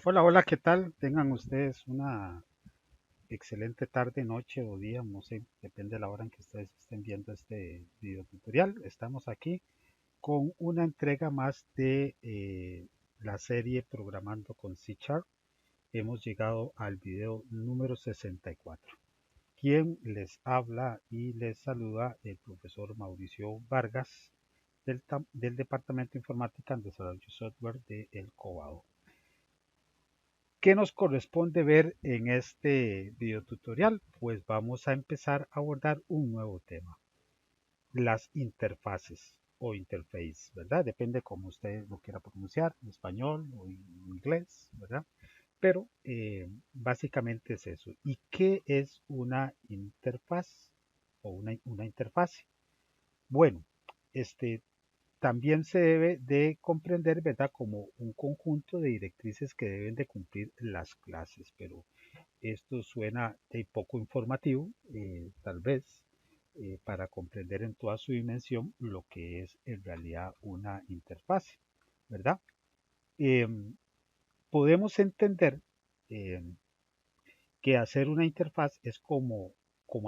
Hola, hola, ¿qué tal? Tengan ustedes una excelente tarde, noche o día, no sé, depende de la hora en que ustedes estén viendo este video tutorial. Estamos aquí con una entrega más de la serie Programando con C Sharp. Hemos llegado al video número 64. Quien les habla y les saluda el profesor Mauricio Vargas del Departamento de Informática en Desarrollo Software de El Cobado. ¿Qué nos corresponde ver en este video tutorial? Pues vamos a empezar a abordar un nuevo tema, las interfaces o interface, ¿verdad? Depende cómo usted lo quiera pronunciar, en español o en inglés, ¿verdad? Pero básicamente es eso. ¿Y qué es una interfaz o una interfase? Bueno, este, también se debe de comprender, ¿verdad?, como un conjunto de directrices que deben de cumplir las clases, pero esto suena de poco informativo, tal vez, para comprender en toda su dimensión lo que es en realidad una interfase, ¿verdad? Eh, Podemos entender eh, que hacer una interfaz es como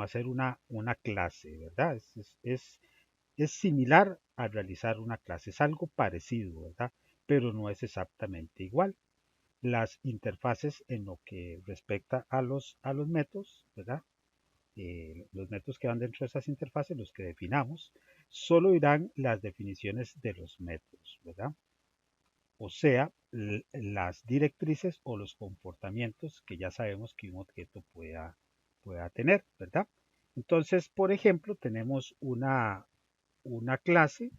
hacer una clase, ¿verdad? Es similar a realizar una clase, es algo parecido, ¿verdad? Pero no es exactamente igual. Las interfaces en lo que respecta a los métodos, ¿verdad? Los métodos que van dentro de esas interfaces, los que definamos, solo irán las definiciones de los métodos, ¿verdad? O sea, las directrices o los comportamientos que ya sabemos que un objeto pueda tener, ¿verdad? Entonces, por ejemplo, tenemos una clase,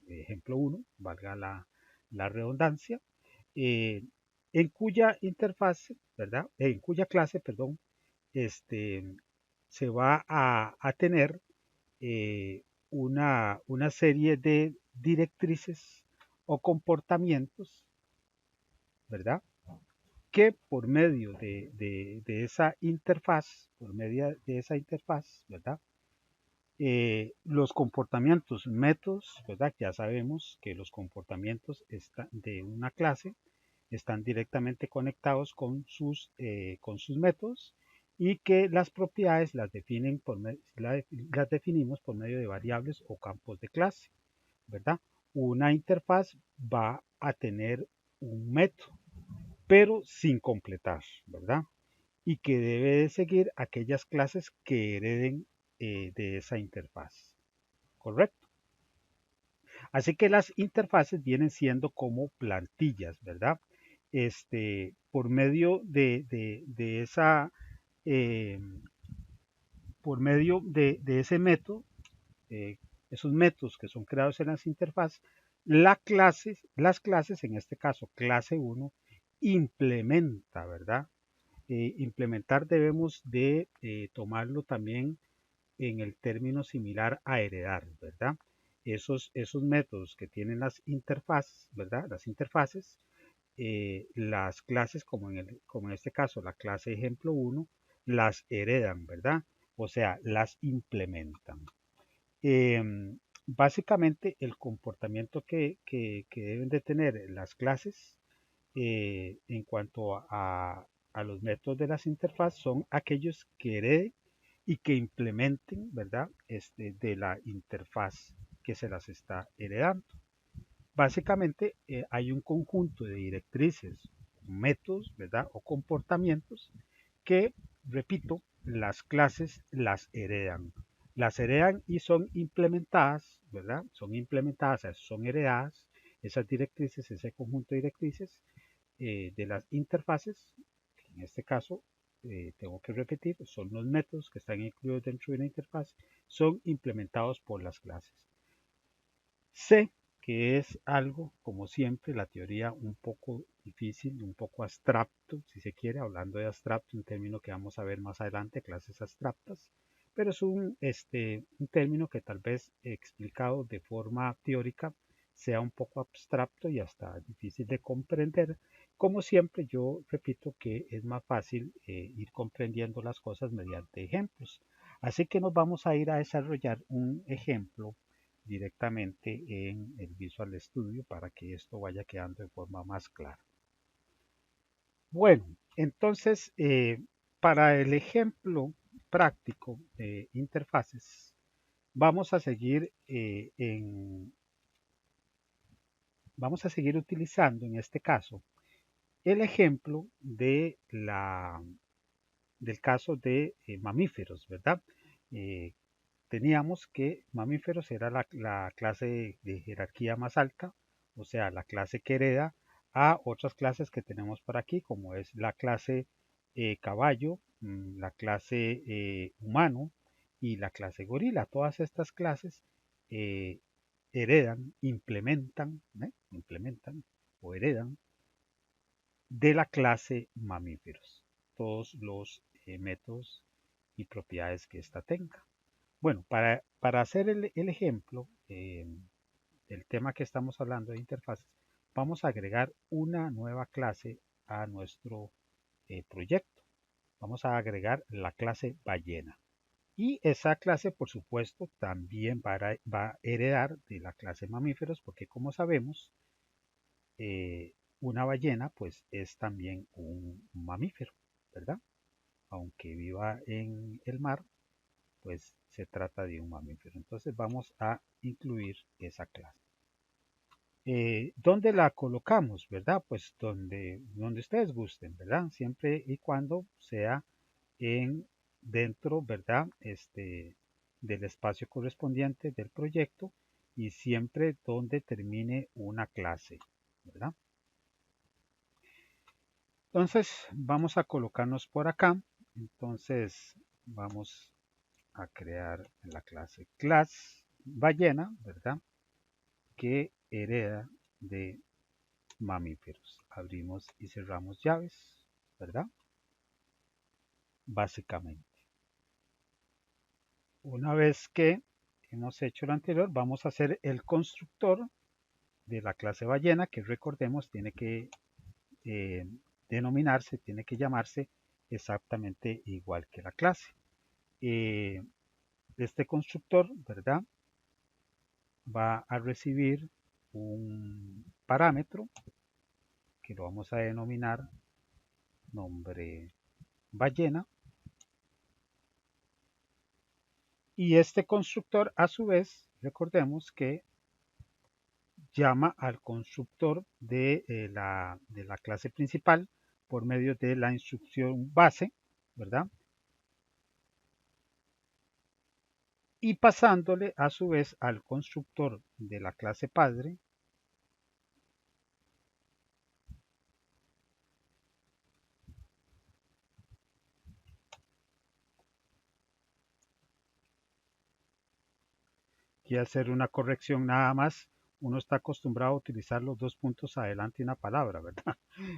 ejemplo uno, valga la redundancia, eh, en cuya interfaz, ¿verdad? En cuya clase, perdón, este, se va a tener una serie de directrices o comportamientos, ¿verdad? Que por medio de esa interfaz, por medio de esa interfaz, ¿verdad? Los comportamientos, métodos, ¿verdad? Ya sabemos que los comportamientos de una clase están directamente conectados con sus métodos y que las propiedades las definimos por medio de variables o campos de clase, ¿verdad? Una interfaz va a tener un método, pero sin completar, ¿verdad? Y que debe de seguir aquellas clases que hereden de esa interfaz, ¿correcto? Así que las interfaces vienen siendo como plantillas, ¿verdad? Por medio de esa, eh, por medio de ese método, eh, esos métodos que son creados en las interfaces, las clases, en este caso clase uno implementa, ¿verdad? Implementar debemos de tomarlo también en el término similar a heredar, ¿verdad? Esos métodos que tienen las interfaces, ¿verdad? Las interfaces, las clases, como en este caso, la clase ejemplo uno las heredan, ¿verdad? O sea, las implementan. Básicamente, el comportamiento que deben de tener las clases en cuanto a los métodos de las interfaces son aquellos que hereden y que implementen, ¿verdad? De la interfaz que se las está heredando. Básicamente hay un conjunto de directrices, métodos, ¿verdad? O comportamientos que, repito, las clases las heredan. Las heredan y son implementadas, ¿verdad? Son implementadas, son heredadas esas directrices, ese conjunto de directrices de las interfaces, en este caso, tengo que repetir, son los métodos que están incluidos dentro de una interfaz, son implementados por las clases. Sé que es algo, como siempre, la teoría un poco difícil, un poco abstracto, si se quiere, hablando de abstracto, un término que vamos a ver más adelante, clases abstractas, pero es un término que tal vez explicado de forma teórica sea un poco abstracto y hasta difícil de comprender. Como siempre, yo repito que es más fácil ir comprendiendo las cosas mediante ejemplos. Así que nos vamos a ir a desarrollar un ejemplo directamente en el Visual Studio para que esto vaya quedando de forma más clara. Bueno, entonces, para el ejemplo práctico de interfaces, vamos a seguir vamos a seguir utilizando en este caso el ejemplo del caso de mamíferos, ¿verdad? Eh, teníamos que mamíferos era la clase de jerarquía más alta, o sea, la clase que hereda a otras clases que tenemos por aquí, como es la clase caballo, la clase humano y la clase gorila. Todas estas clases eh, heredan, implementan o heredan de la clase mamíferos, todos los métodos y propiedades que ésta tenga. Bueno, para hacer el ejemplo del tema que estamos hablando de interfaces, vamos a agregar una nueva clase a nuestro proyecto. Vamos a agregar la clase ballena. Y esa clase, por supuesto, también va a heredar de la clase mamíferos, porque como sabemos, una ballena pues es también un mamífero, ¿verdad? Aunque viva en el mar, pues se trata de un mamífero. Entonces vamos a incluir esa clase. ¿Dónde la colocamos, verdad? Pues donde ustedes gusten, ¿verdad? Siempre y cuando sea dentro, ¿verdad? Del espacio correspondiente del proyecto y siempre donde termine una clase, ¿verdad? Entonces vamos a colocarnos por acá. Entonces vamos a crear la clase class ballena, ¿verdad? Que hereda de mamíferos. Abrimos y cerramos llaves, ¿verdad? Básicamente. Una vez que hemos hecho lo anterior, vamos a hacer el constructor de la clase ballena, que recordemos tiene que eh, denominarse, tiene que llamarse exactamente igual que la clase. Eh, este constructor, ¿verdad? Va a recibir un parámetro que lo vamos a denominar nombre ballena. Y este constructor, a su vez, recordemos que llama al constructor de la clase principal por medio de la instrucción base, ¿verdad? Y pasándole a su vez al constructor de la clase padre y hacer una corrección nada más. Uno está acostumbrado a utilizar los dos puntos adelante de una palabra, ¿verdad?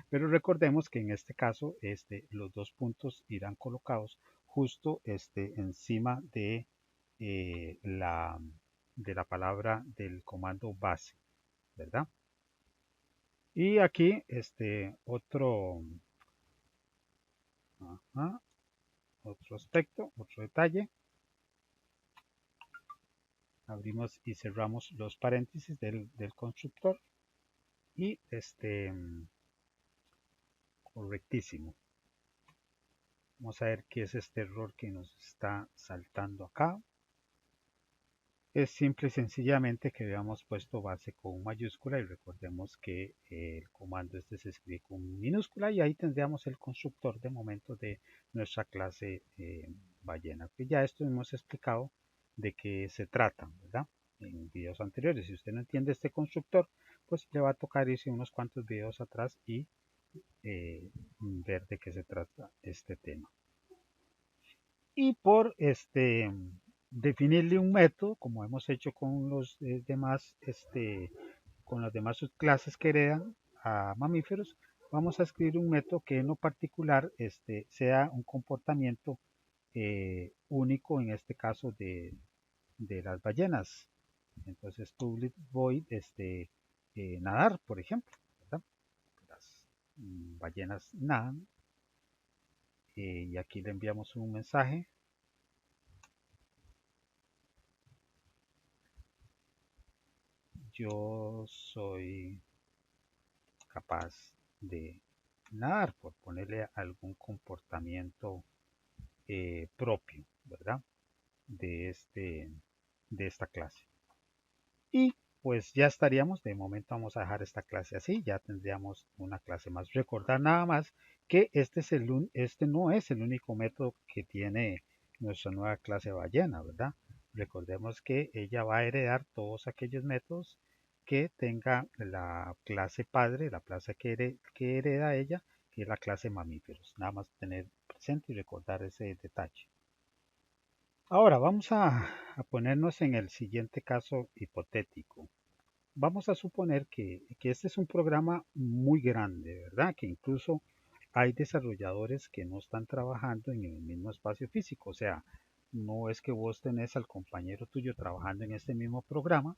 Pero recordemos que en este caso los dos puntos irán colocados justo encima la, de la palabra del comando base, ¿verdad? Y aquí ajá, otro aspecto, otro detalle. Abrimos y cerramos los paréntesis del constructor y correctísimo. Vamos a ver qué es este error que nos está saltando acá. Es simple y sencillamente que habíamos puesto base con mayúscula y recordemos que el comando se escribe con minúscula y ahí tendríamos el constructor de momento de nuestra clase ballena. Que ya esto hemos explicado de qué se trata, ¿verdad? En videos anteriores. Si usted no entiende este constructor, pues le va a tocar irse unos cuantos videos atrás y ver de qué se trata este tema. Y por definirle un método, como hemos hecho con los demás, con las demás subclases que heredan a mamíferos, vamos a escribir un método que en lo particular sea un comportamiento único, en este caso de las ballenas. Entonces, public void nadar, por ejemplo, ¿verdad? Las ballenas nadan y aquí le enviamos un mensaje. Yo soy capaz de nadar, por ponerle algún comportamiento propio, ¿verdad? De, de esta clase. Y pues ya estaríamos, de momento vamos a dejar esta clase así, ya tendríamos una clase más. Recordar nada más que este no es el único método que tiene nuestra nueva clase ballena, ¿verdad? Recordemos que ella va a heredar todos aquellos métodos que tenga la clase padre, la clase que hereda ella, que es la clase mamíferos. Nada más tener presente y recordar ese detalle. Ahora vamos a ponernos en el siguiente caso hipotético. Vamos a suponer que este es un programa muy grande, ¿verdad? Que incluso hay desarrolladores que no están trabajando en el mismo espacio físico. O sea, no es que vos tenés al compañero tuyo trabajando en este mismo programa,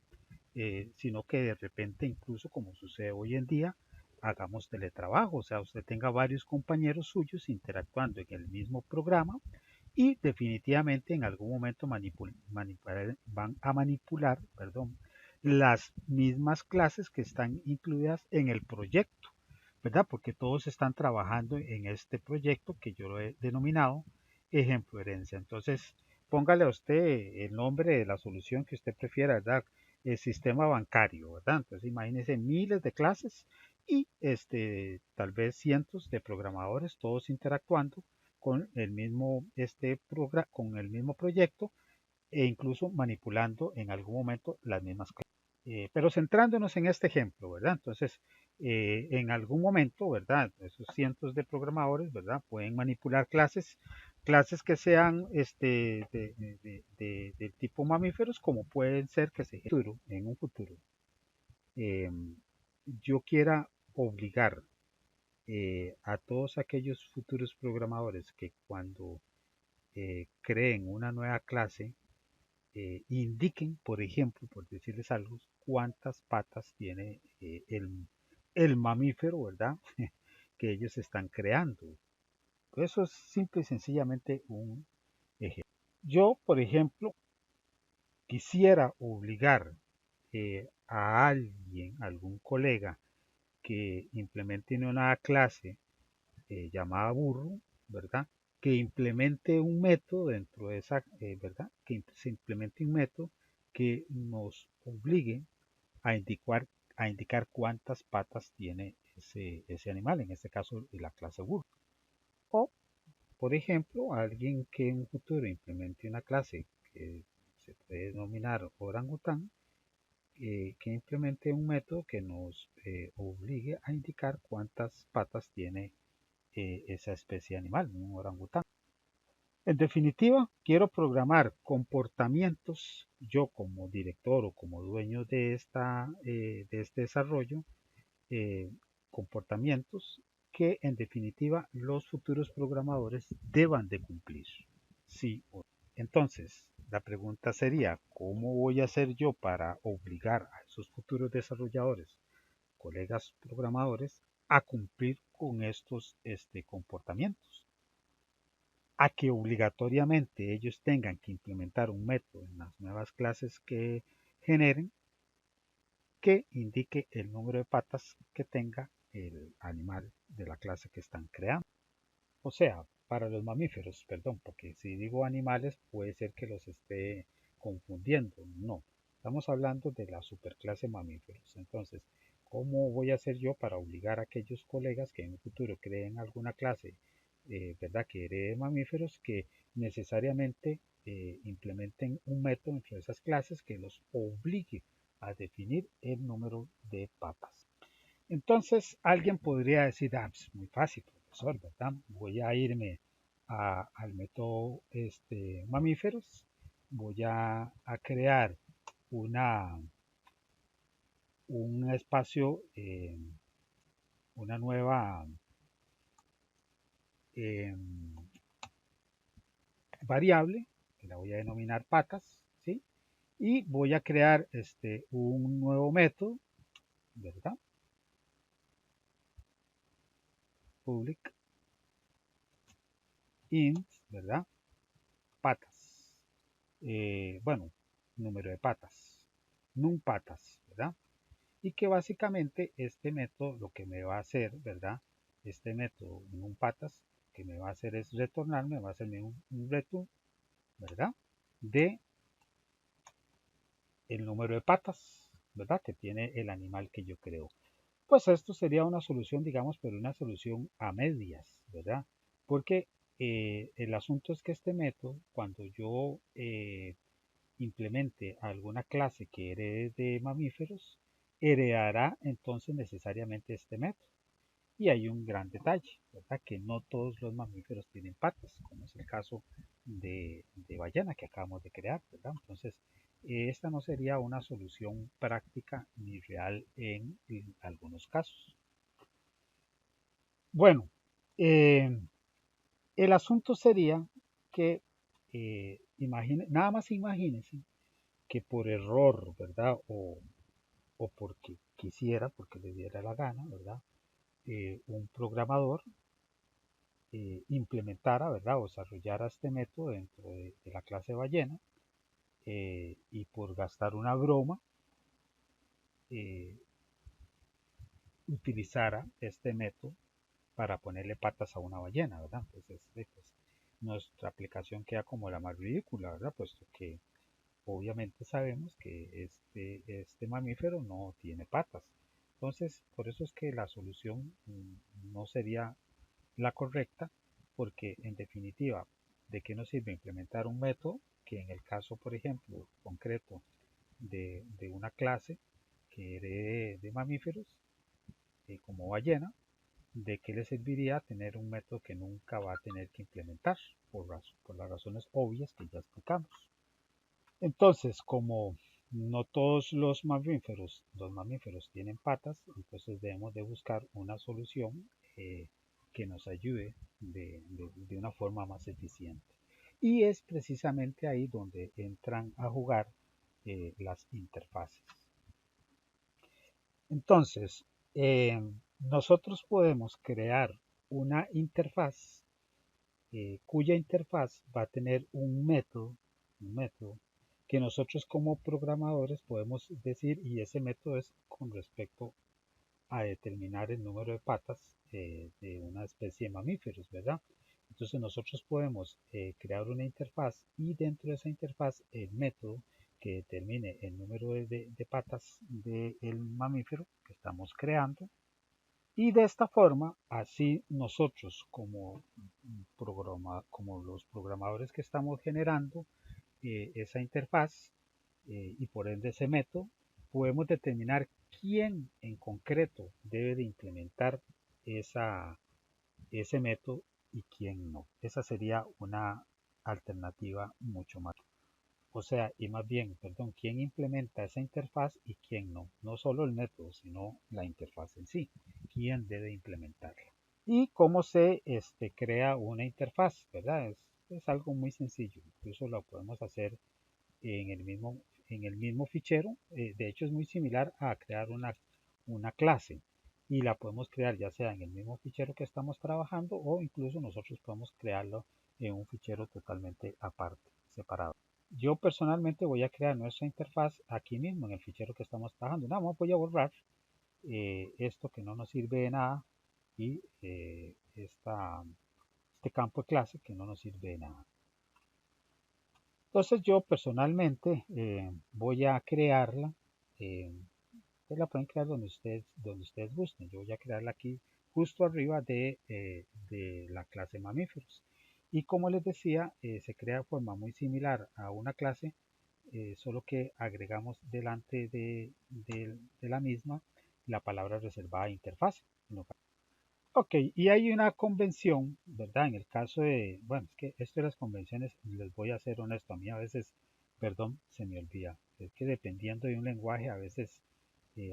sino que de repente, incluso como sucede hoy en día, hagamos teletrabajo. O sea, usted tenga varios compañeros suyos interactuando en el mismo programa y definitivamente en algún momento van a manipular, perdón, las mismas clases que están incluidas en el proyecto, ¿verdad? Porque todos están trabajando en este proyecto que yo lo he denominado ejemplo herencia. Entonces, póngale a usted el nombre de la solución que usted prefiera, ¿verdad? El sistema bancario, ¿verdad? Entonces, imagínese miles de clases y tal vez cientos de programadores, todos interactuando con el mismo, con el mismo proyecto e incluso manipulando en algún momento las mismas clases. Pero centrándonos en este ejemplo, ¿verdad? Entonces, en algún momento, ¿verdad? Esos cientos de programadores, ¿verdad? Pueden manipular clases que sean del tipo mamíferos, como pueden ser que se en un futuro eh, yo quiera obligar a todos aquellos futuros programadores que cuando creen una nueva clase, indiquen, por ejemplo, por decirles algo, cuántas patas tiene el mamífero, ¿verdad? Que ellos están creando. Eso es simple y sencillamente un ejemplo. Yo, por ejemplo, quisiera obligar a alguien, algún colega, que implemente una clase llamada burro, ¿verdad? Que implemente un método dentro de esa, ¿verdad? Que se implemente un método que nos obligue a indicar cuántas patas tiene ese animal, en este caso la clase burro. O, por ejemplo, alguien que en un futuro implemente una clase que se puede denominar orangután, que implemente un método que nos obligue a indicar cuántas patas tiene esa especie animal, un orangután. En definitiva, quiero programar comportamientos, yo como director o como dueño de este desarrollo, eh, comportamientos que en definitiva los futuros programadores deban de cumplir. Sí o no. Entonces, la pregunta sería, ¿cómo voy a hacer yo para obligar a esos futuros desarrolladores, colegas programadores, a cumplir con estos comportamientos? A que obligatoriamente ellos tengan que implementar un método en las nuevas clases que generen que indique el número de patas que tenga el animal de la clase que están creando. O sea, para los mamíferos, perdón, porque si digo animales puede ser que los esté confundiendo. No, estamos hablando de la superclase mamíferos. Entonces, ¿cómo voy a hacer yo para obligar a aquellos colegas que en un futuro creen alguna clase, verdad, que herede mamíferos, que necesariamente implementen un método entre esas clases que los obligue a definir el número de patas? Entonces alguien podría decir, ah, pues muy fácil, profesor, ¿verdad? Voy a irme al método mamíferos, voy a crear una, un espacio, una nueva eh, variable, que la voy a denominar patas, ¿sí? Y voy a crear un nuevo método, ¿verdad? Public int, ¿verdad? Patas. Bueno, número de patas, num patas, ¿verdad? Y que básicamente este método lo que me va a hacer, ¿verdad? este método en un patas, que me va a hacer es retornar, me va a hacer un return, ¿verdad? De el número de patas, ¿verdad? Que tiene el animal que yo creo. Pues esto sería una solución, digamos, pero una solución a medias, ¿verdad? Porque el asunto es que este método, cuando yo implemente alguna clase que herede de mamíferos, heredará entonces necesariamente este método. Y hay un gran detalle, ¿verdad? Que no todos los mamíferos tienen patas, como es el caso de ballena que acabamos de crear, ¿verdad? Entonces, esta no sería una solución práctica ni real en algunos casos. Bueno, eh, el asunto sería que nada más imagínense que por error, ¿verdad? O porque quisiera, porque le diera la gana, ¿verdad? Un programador implementara, ¿verdad? O desarrollara este método dentro de la clase ballena y por gastar una broma eh, utilizara este método para ponerle patas a una ballena, ¿verdad? Entonces, pues, nuestra aplicación queda como la más ridícula, ¿verdad? Puesto que obviamente sabemos que este mamífero no tiene patas. Entonces, por eso es que la solución no sería la correcta, porque en definitiva, ¿de qué nos sirve implementar un método que en el caso, por ejemplo, concreto de una clase que herede de mamíferos, como ballena, de qué le serviría tener un método que nunca va a tener que implementar por las razones obvias que ya explicamos? Entonces, como no todos los mamíferos tienen patas, entonces debemos de buscar una solución que nos ayude de una forma más eficiente. Y es precisamente ahí donde entran a jugar las interfaces. Entonces, nosotros podemos crear una interfaz cuya interfaz va a tener un método que nosotros como programadores podemos decir, y ese método es con respecto a determinar el número de patas de una especie de mamíferos, ¿verdad? Entonces nosotros podemos crear una interfaz y dentro de esa interfaz el método que determine el número de patas del mamífero que estamos creando, y de esta forma, así nosotros como los programadores que estamos generando esa interfaz y por ende ese método, podemos determinar quién en concreto debe de implementar ese método y quién no. Esa sería una alternativa mucho más. O sea, y más bien, perdón, quién implementa esa interfaz y quién no. No solo el método, sino la interfaz en sí. Quién debe implementarla. Y cómo se crea una interfaz, ¿verdad? Es algo muy sencillo. Incluso lo podemos hacer en en el mismo fichero. De hecho, es muy similar a crear una clase. Y la podemos crear ya sea en el mismo fichero que estamos trabajando o incluso nosotros podemos crearlo en un fichero totalmente aparte, separado. Yo personalmente voy a crear nuestra interfaz aquí mismo en el fichero que estamos trabajando. Nada más voy a borrar esto que no nos sirve de nada y este campo de clase que no nos sirve de nada. Entonces yo personalmente voy a crearla. Ustedes la pueden crear donde ustedes gusten. Yo voy a crearla aquí justo arriba de la clase mamíferos. Y como les decía, se crea de forma muy similar a una clase, solo que agregamos delante de la misma la palabra reservada interfaz. Ok, y hay una convención, ¿verdad? En el caso de, bueno, es que esto de las convenciones, les voy a ser honesto, a mí a veces, perdón, se me olvida. Es que dependiendo de un lenguaje, a veces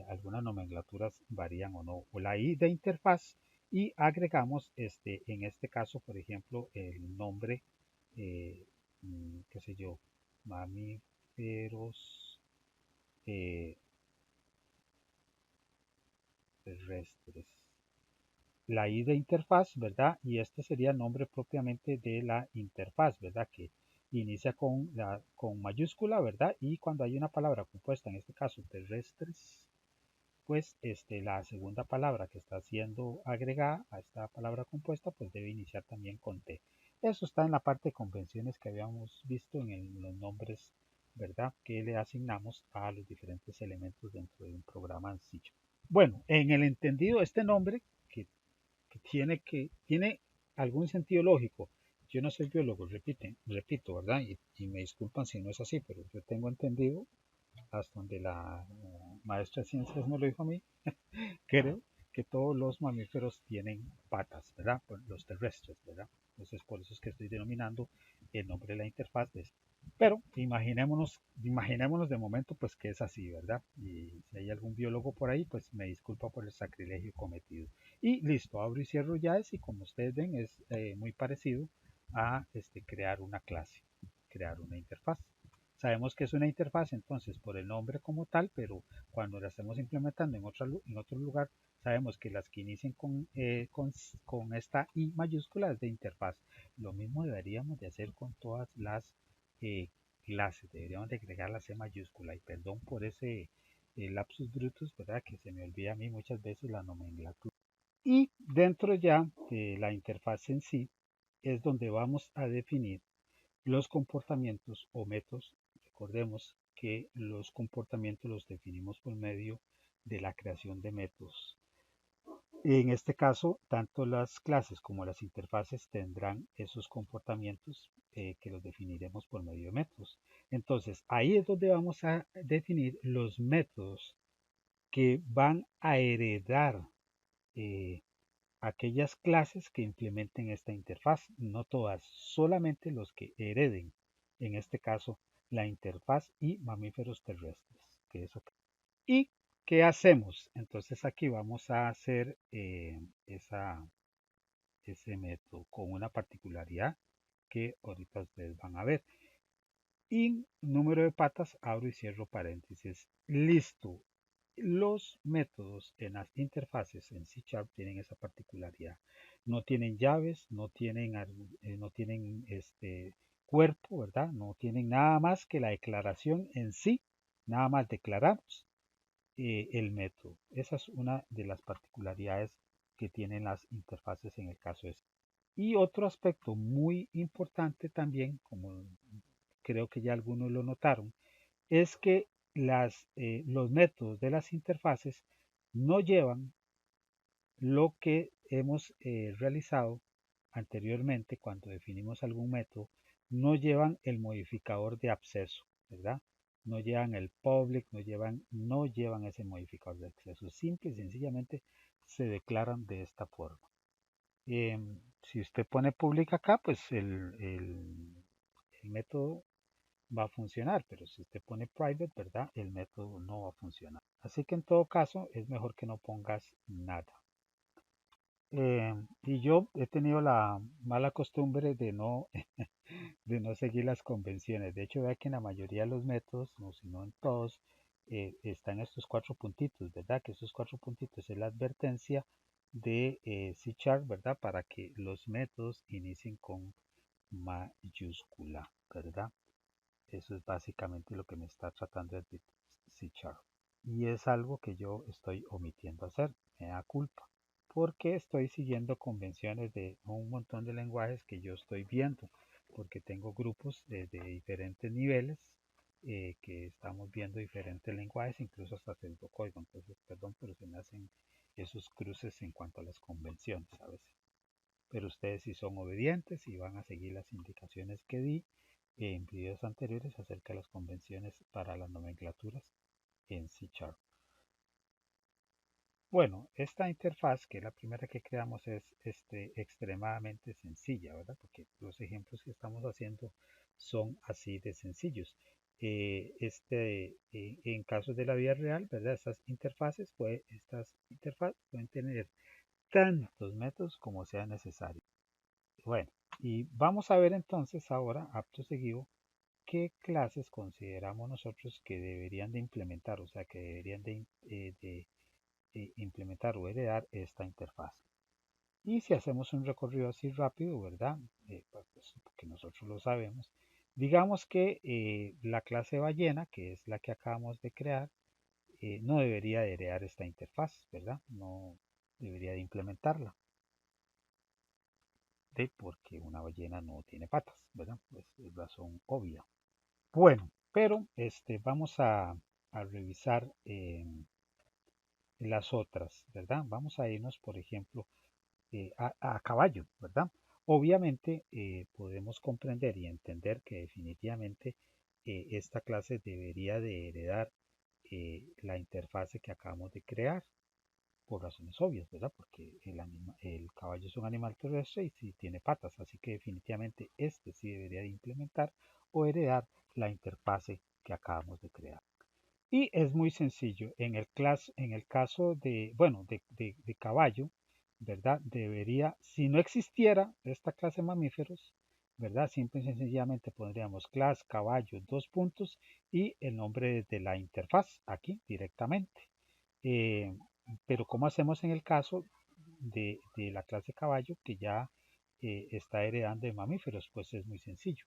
algunas nomenclaturas varían o no. O la I de interfaz y agregamos, en este caso, por ejemplo, el nombre, qué sé yo, mamíferos terrestres. La I de interfaz, ¿verdad? Y este sería el nombre propiamente de la interfaz, ¿verdad? Que inicia con mayúscula, ¿verdad? Y cuando hay una palabra compuesta, en este caso terrestres, pues la segunda palabra que está siendo agregada a esta palabra compuesta, pues debe iniciar también con T. Eso está en la parte de convenciones que habíamos visto en los nombres, ¿verdad? Que le asignamos a los diferentes elementos dentro de un programa en C#. Bueno, en el entendido, este nombre que tiene algún sentido lógico. Yo no soy biólogo, repito, ¿verdad? Y me disculpan si no es así, pero yo tengo entendido, hasta donde la maestra de ciencias me lo dijo a mí, creo que todos los mamíferos tienen patas, ¿verdad? Los terrestres, ¿verdad? Entonces, por eso es que estoy denominando el nombre de la interfaz de esto. Pero imaginémonos de momento pues que es así, ¿verdad? Y si hay algún biólogo por ahí, pues me disculpa por el sacrilegio cometido. Y listo, abro y cierro ya y como ustedes ven es muy parecido a crear una clase, crear una interfaz. Sabemos que es una interfaz entonces por el nombre como tal, pero cuando la estemos implementando en otro lugar, sabemos que las que inicien con esta I mayúscula es de interfaz. Lo mismo deberíamos de hacer con todas las eh, clases, deberíamos de agregar la C mayúscula. Y perdón por ese lapsus brutus, ¿verdad? Que se me olvida a mí muchas veces la nomenclatura. Y dentro ya de la interfaz en sí es donde vamos a definir los comportamientos o métodos. Recordemos que los comportamientos los definimos por medio de la creación de métodos. En este caso, tanto las clases como las interfaces tendrán esos comportamientos que los definiremos por medio de métodos. Entonces, ahí es donde vamos a definir los métodos que van a heredar eh, aquellas clases que implementen esta interfaz, no todas, solamente los que hereden, en este caso, la interfaz y mamíferos terrestres. Que eso. ¿Y qué hacemos? Entonces aquí vamos a hacer ese método con una particularidad que ahorita ustedes van a ver. Y número de patas, abro y cierro paréntesis. Listo. Los métodos en las interfaces en C# tienen esa particularidad. No tienen llaves, no tienen cuerpo, ¿verdad? No tienen nada más que la declaración en sí. Nada más declaramos el método. Esa es una de las particularidades que tienen las interfaces en el caso de C. Y otro aspecto muy importante también, como creo que ya algunos lo notaron, es que los métodos de las interfaces no llevan lo que hemos realizado anteriormente cuando definimos algún método, no llevan el modificador de acceso, ¿verdad? No llevan el public, no llevan ese modificador de acceso. Simple y sencillamente se declaran de esta forma. Si usted pone public acá, pues el método va a funcionar, pero si usted pone private, ¿verdad? El método no va a funcionar. Así que en todo caso es mejor que no pongas nada. Y yo he tenido la mala costumbre de no seguir las convenciones. De hecho, vea que en la mayoría de los métodos, no, si no en todos, están estos cuatro puntitos, ¿verdad? Que estos cuatro puntitos es la advertencia de C#, ¿verdad? Para que los métodos inicien con mayúscula, ¿verdad? Eso es básicamente lo que me está tratando de decir C#. Y es algo que yo estoy omitiendo hacer, me da culpa, porque estoy siguiendo convenciones de un montón de lenguajes que yo estoy viendo, porque tengo grupos de diferentes niveles que estamos viendo diferentes lenguajes, incluso hasta pseudocódigo. Entonces, perdón, pero se me hacen esos cruces en cuanto a las convenciones a veces. Pero ustedes si son obedientes y van a seguir las indicaciones que di en videos anteriores acerca de las convenciones para las nomenclaturas en C#. Bueno, esta interfaz, que es la primera que creamos, es extremadamente sencilla, ¿verdad? Porque los ejemplos que estamos haciendo son así de sencillos. En casos de la vida real, ¿verdad? Estas interfaces pueden tener tantos métodos como sea necesario. Bueno, y vamos a ver entonces ahora, acto seguido, qué clases consideramos nosotros que deberían de implementar, o sea, que deberían de implementar o heredar esta interfaz. Y si hacemos un recorrido así rápido, ¿verdad? Pues, porque nosotros lo sabemos. Digamos que la clase ballena, que es la que acabamos de crear, no debería de heredar esta interfaz, ¿verdad? No debería de implementarla, porque una ballena no tiene patas, ¿verdad? Pues es razón obvia. Bueno, pero vamos a revisar las otras, ¿verdad? Vamos a irnos, por ejemplo, a caballo, ¿verdad? Obviamente podemos comprender y entender que definitivamente esta clase debería de heredar la interfase que acabamos de crear por razones obvias, ¿verdad? Porque el caballo es un animal terrestre y sí tiene patas, así que definitivamente este sí debería de implementar o heredar la interfase que acabamos de crear. Y es muy sencillo. En el caso de, bueno, de caballo, ¿verdad? Debería, si no existiera esta clase de mamíferos, ¿verdad? Simple y sencillamente pondríamos clase caballo, dos puntos y el nombre de la interfaz aquí directamente. Eh, pero ¿cómo hacemos en el caso de la clase caballo que ya está heredando de mamíferos? Pues es muy sencillo.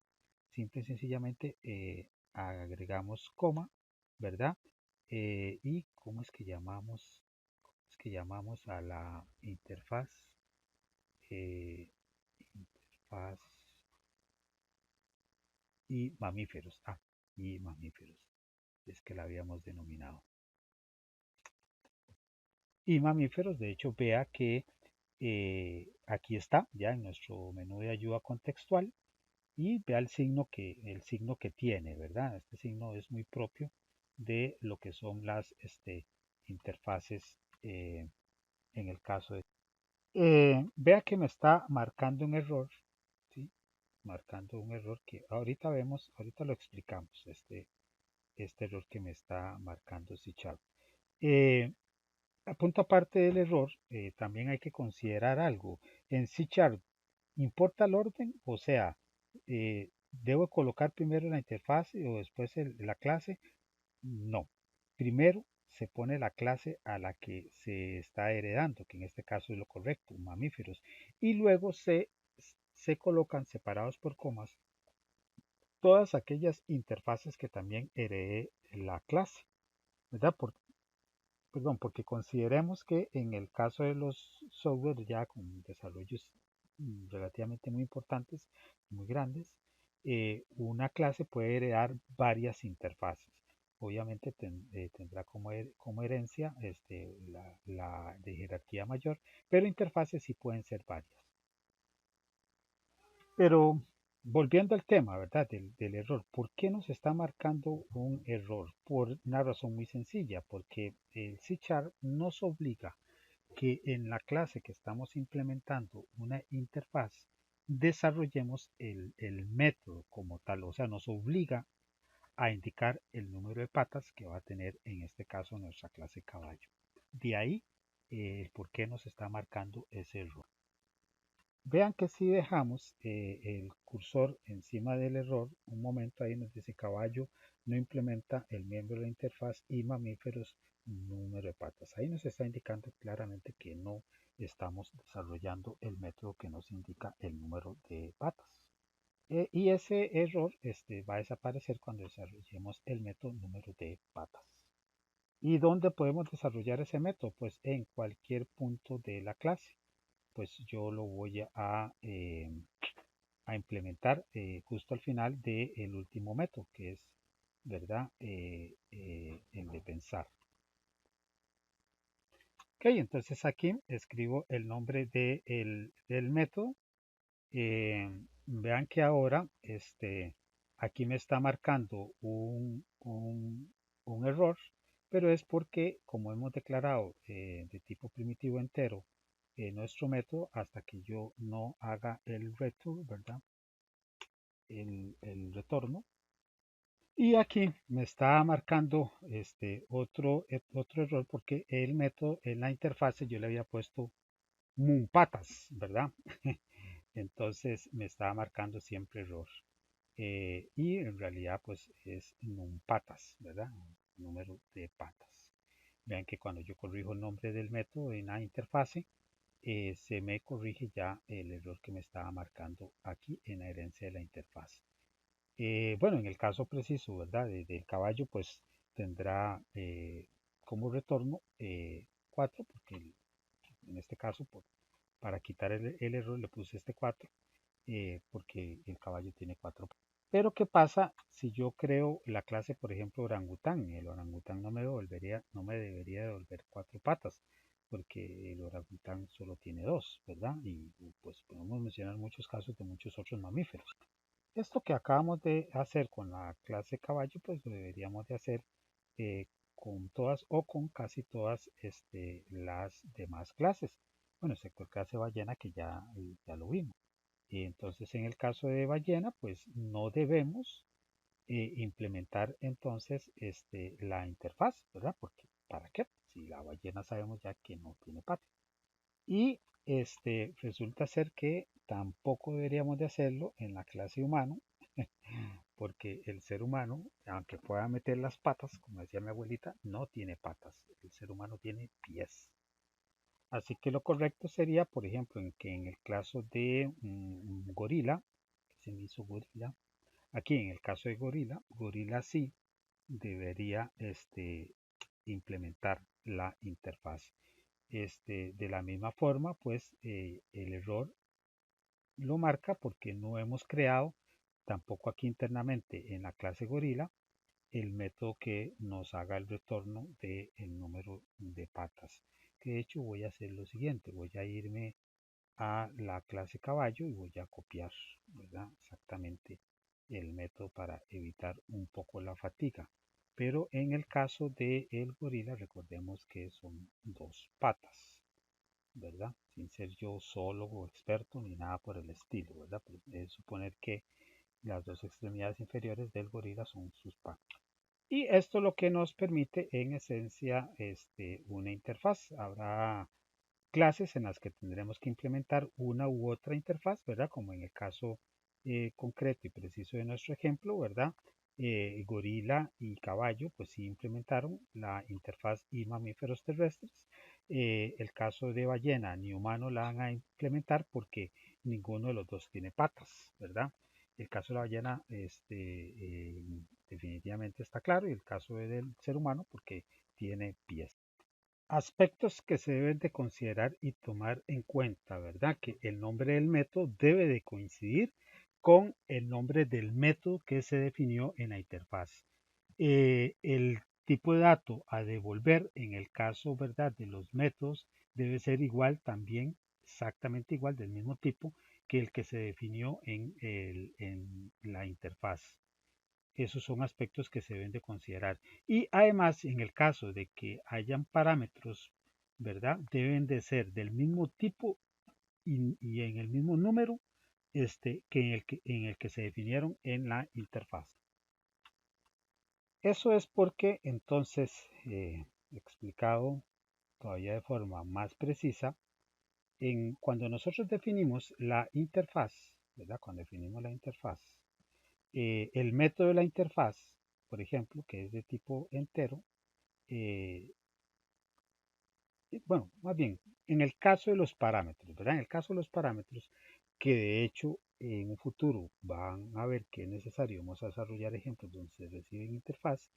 Simple y sencillamente agregamos coma, ¿verdad? ¿Y cómo es que llamamos a la interfaz? Eh, interfaz y mamíferos. Ah, y mamíferos. Es que la habíamos denominado. Y mamíferos, de hecho, vea que aquí está, ya en nuestro menú de ayuda contextual, y vea el signo que tiene, ¿verdad? Este signo es muy propio de lo que son las interfaces en el caso de... vea que me está marcando un error, ¿sí? Marcando un error que ahorita vemos, ahorita lo explicamos, este error que me está marcando C Sharp. A punto aparte del error, también hay que considerar algo. En C Sharp, ¿importa el orden? O sea, ¿debo colocar primero la interfaz o después la clase? No. Primero se pone la clase a la que se está heredando, que en este caso es lo correcto, mamíferos. Y luego se colocan separados por comas todas aquellas interfaces que también heredé la clase, ¿verdad? Perdón, porque consideremos que en el caso de los software ya con desarrollos relativamente muy importantes, muy grandes, una clase puede heredar varias interfaces. Obviamente tendrá como herencia la de jerarquía mayor, pero interfaces sí pueden ser varias. Pero volviendo al tema, ¿verdad? Del error, ¿por qué nos está marcando un error? Por una razón muy sencilla, porque el C# nos obliga que en la clase que estamos implementando una interfaz, desarrollemos el método como tal, o sea, nos obliga a indicar el número de patas que va a tener en este caso nuestra clase caballo. De ahí el por qué nos está marcando ese error. Vean que si dejamos el cursor encima del error, un momento ahí nos dice caballo no implementa el miembro de la interfaz y mamíferos número de patas. Ahí nos está indicando claramente que no estamos desarrollando el método que nos indica el número de patas. Y ese error va a desaparecer cuando desarrollemos el método número de patas. ¿Y dónde podemos desarrollar ese método? Pues en cualquier punto de la clase. Pues yo lo voy a implementar justo al final del último método, que es, ¿verdad? El de pensar. Ok, entonces aquí escribo el nombre del método. Vean que ahora aquí me está marcando un error, pero es porque como hemos declarado de tipo primitivo entero nuestro método, hasta que yo no haga el return, ¿verdad? El retorno. Y aquí me está marcando otro error porque el método en la interfase yo le había puesto patas, ¿verdad? Entonces me estaba marcando siempre error. Y en realidad pues es patas, ¿verdad? Número de patas. Vean que cuando yo corrijo el nombre del método en la interfase, se me corrige ya el error que me estaba marcando aquí en la herencia de la interfaz. Bueno, en el caso preciso, ¿verdad? Del caballo, pues tendrá como retorno 4, porque en este caso, para quitar el error le puse este 4, porque el caballo tiene 4. Pero ¿qué pasa si yo creo la clase, por ejemplo, orangután? El orangután no me debería devolver 4 patas, porque el orangután solo tiene 2, ¿verdad? Y pues podemos mencionar muchos casos de muchos otros mamíferos. Esto que acabamos de hacer con la clase caballo, pues lo deberíamos de hacer con todas o con casi todas las demás clases. Bueno, excepto el clase ballena que ya lo vimos. Y entonces en el caso de ballena, pues no debemos implementar entonces la interfaz, ¿verdad? Porque ¿para qué? Si la ballena sabemos ya que no tiene patas. Y resulta ser que tampoco deberíamos de hacerlo en la clase humano, porque el ser humano, aunque pueda meter las patas, como decía mi abuelita, no tiene patas. El ser humano tiene pies. Así que lo correcto sería, por ejemplo, en que en el caso de un gorila, que se me hizo gorila, aquí en el caso de gorila, gorila sí debería implementar la interfaz. De la misma forma, pues el error lo marca porque no hemos creado tampoco aquí internamente en la clase gorila el método que nos haga el retorno del número de patas. Que de hecho voy a hacer lo siguiente, voy a irme a la clase caballo y voy a copiar, ¿verdad? Exactamente el método para evitar un poco la fatiga. Pero en el caso del gorila, recordemos que son 2 patas, ¿verdad? Sin ser yo zoólogo experto ni nada por el estilo, ¿verdad? Pero es suponer que las 2 extremidades inferiores del gorila son sus patas. Y esto lo que nos permite en esencia una interfaz. Habrá clases en las que tendremos que implementar una u otra interfaz, ¿verdad? Como en el caso concreto y preciso de nuestro ejemplo, ¿verdad? Gorila y caballo, pues sí implementaron la interfaz y mamíferos terrestres. El caso de ballena ni humano la van a implementar porque ninguno de los dos tiene patas, ¿verdad? El caso de la ballena definitivamente está claro y el caso del ser humano porque tiene pies. Aspectos que se deben de considerar y tomar en cuenta, ¿verdad? Que el nombre del método debe de coincidir con el nombre del método que se definió en la interfaz. El tipo de dato a devolver en el caso, ¿verdad? De los métodos debe ser igual también, exactamente igual, del mismo tipo que el que se definió en la interfaz. Esos son aspectos que se deben de considerar. Y además, en el caso de que hayan parámetros, ¿verdad? Deben de ser del mismo tipo y en el mismo número en el que se definieron en la interfaz. Eso es porque entonces, explicado todavía de forma más precisa, cuando nosotros definimos la interfaz, ¿verdad? Cuando definimos la interfaz, el método de la interfaz, por ejemplo, que es de tipo entero, eh, bueno, más bien, en el caso de los parámetros, ¿verdad? En el caso de los parámetros, que de hecho en un futuro van a ver que es necesario, vamos a desarrollar ejemplos donde se reciben interfaz,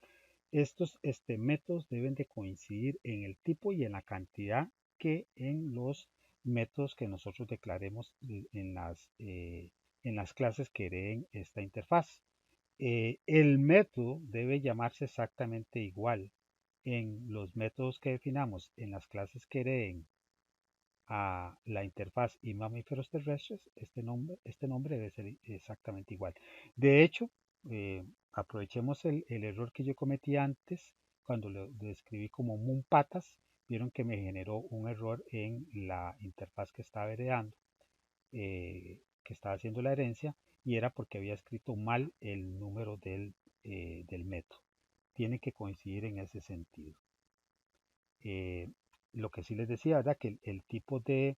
estos métodos deben de coincidir en el tipo y en la cantidad que en los métodos que nosotros declaremos en las clases que hereden esta interfaz. El método debe llamarse exactamente igual en los métodos que definamos en las clases que hereden a la interfaz y mamíferos terrestres. Este nombre debe ser exactamente igual. De hecho, aprovechemos el error que yo cometí antes cuando lo describí como patas. Vieron que me generó un error en la interfaz que estaba heredando, que estaba haciendo la herencia, y era porque había escrito mal el número del método. Tiene que coincidir en ese sentido. Eh, lo que sí les decía, ¿verdad? Que el tipo de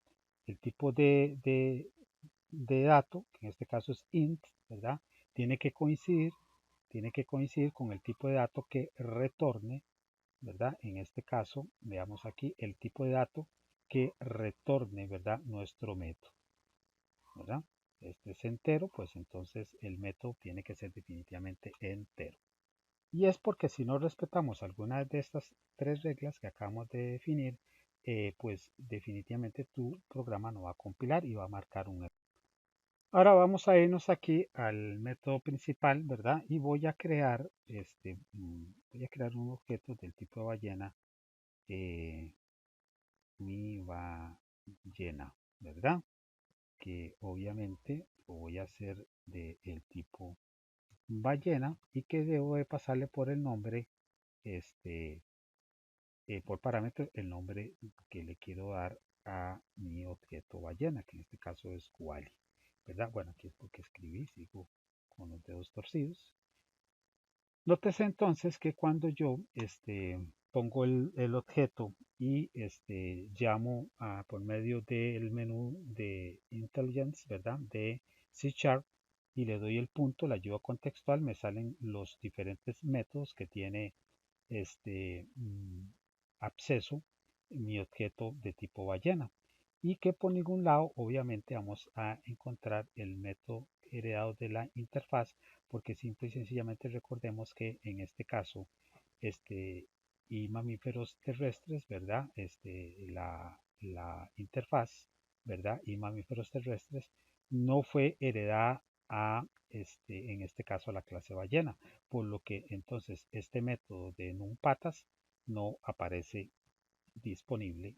dato, que en este caso es int, ¿verdad? Tiene que coincidir, tiene que coincidir con el tipo de dato que retorne, ¿verdad? En este caso, veamos aquí el tipo de dato que retorne, ¿verdad? Nuestro método, ¿verdad? Este es entero, pues entonces el método tiene que ser definitivamente entero. Y es porque si no respetamos alguna de estas tres reglas que acabamos de definir, pues definitivamente tu programa no va a compilar y va a marcar un error. Ahora vamos a irnos aquí al método principal, ¿verdad? Y voy a crear un objeto del tipo de ballena, eh, mi ballena, ¿verdad? Que obviamente lo voy a hacer del tipo ballena y que debo de pasarle por el nombre, este, por parámetro, el nombre que le quiero dar a mi objeto ballena, que en este caso es Wally, ¿verdad? Bueno, aquí es porque escribí, sigo con los dedos torcidos. Nótese entonces que cuando yo pongo el objeto y llamo por medio del menú de Intelligence, ¿verdad? De C Sharp y le doy el punto, la ayuda contextual, me salen los diferentes métodos que tiene este acceso mi objeto de tipo ballena y que por ningún lado obviamente vamos a encontrar el método heredado de la interfaz porque simple y sencillamente recordemos que en este caso y mamíferos terrestres, ¿verdad? La interfaz, ¿verdad? Y mamíferos terrestres no fue heredada a en este caso a la clase ballena, por lo que entonces este método de NumPatas no aparece disponible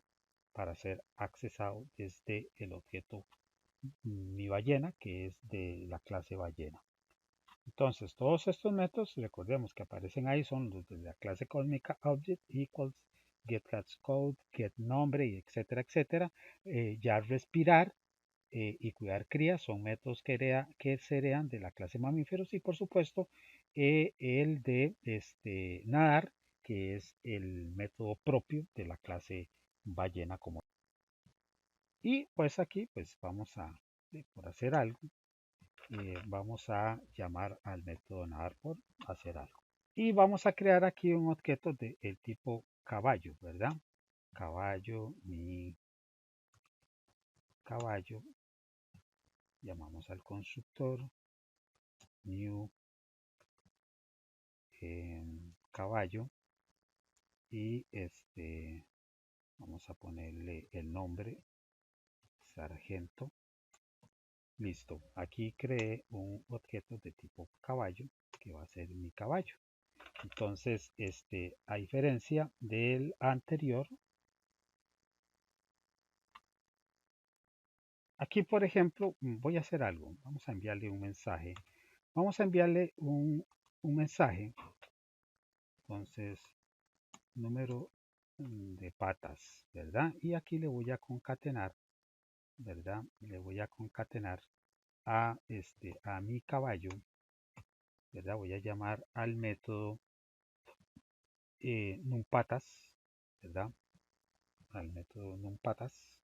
para ser accesado desde el objeto mi ballena, que es de la clase ballena. Entonces, todos estos métodos, recordemos que aparecen ahí, son los de la clase cósmica object equals getClassCode, getNombre, etcétera, etcétera. Ya respirar y cuidar crías son métodos que se heredan de la clase mamíferos y por supuesto el de nadar, que es el método propio de la clase ballena como. Y pues aquí pues vamos a, por hacer algo, vamos a llamar al método nadar por hacer algo. Y vamos a crear aquí un objeto del tipo caballo, ¿verdad? Caballo, mi caballo, llamamos al constructor new caballo y vamos a ponerle el nombre sargento. Listo, aquí creé un objeto de tipo caballo que va a ser mi caballo. Entonces, a diferencia del anterior, aquí por ejemplo voy a hacer algo. Vamos a enviarle un mensaje. Vamos a enviarle un mensaje. Entonces, número de patas, ¿verdad? Y aquí le voy a concatenar, ¿verdad? Le voy a concatenar a mi caballo, ¿verdad? Voy a llamar al método numpatas, ¿verdad? Al método numpatas.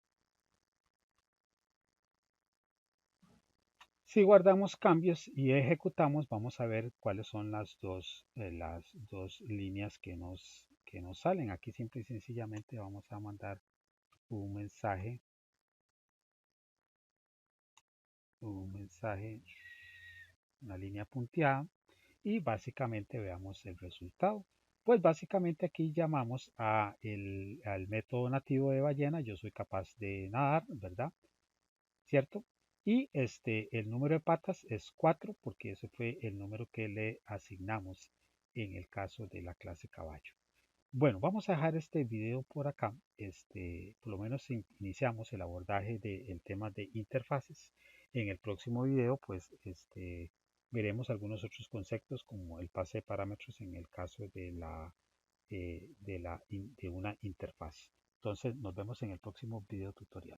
Si guardamos cambios y ejecutamos, vamos a ver cuáles son las dos líneas que nos salen. Aquí simple y sencillamente vamos a mandar un mensaje, una línea punteada y básicamente veamos el resultado. Pues básicamente aquí llamamos al método nativo de ballena, yo soy capaz de nadar, ¿verdad? ¿Cierto? Y el número de patas es 4 porque ese fue el número que le asignamos en el caso de la clase caballo. Bueno, vamos a dejar este video por acá. Por lo menos iniciamos el abordaje del tema de interfaces. En el próximo video, pues, veremos algunos otros conceptos como el pase de parámetros en el caso de una interfaz. Entonces, nos vemos en el próximo video tutorial.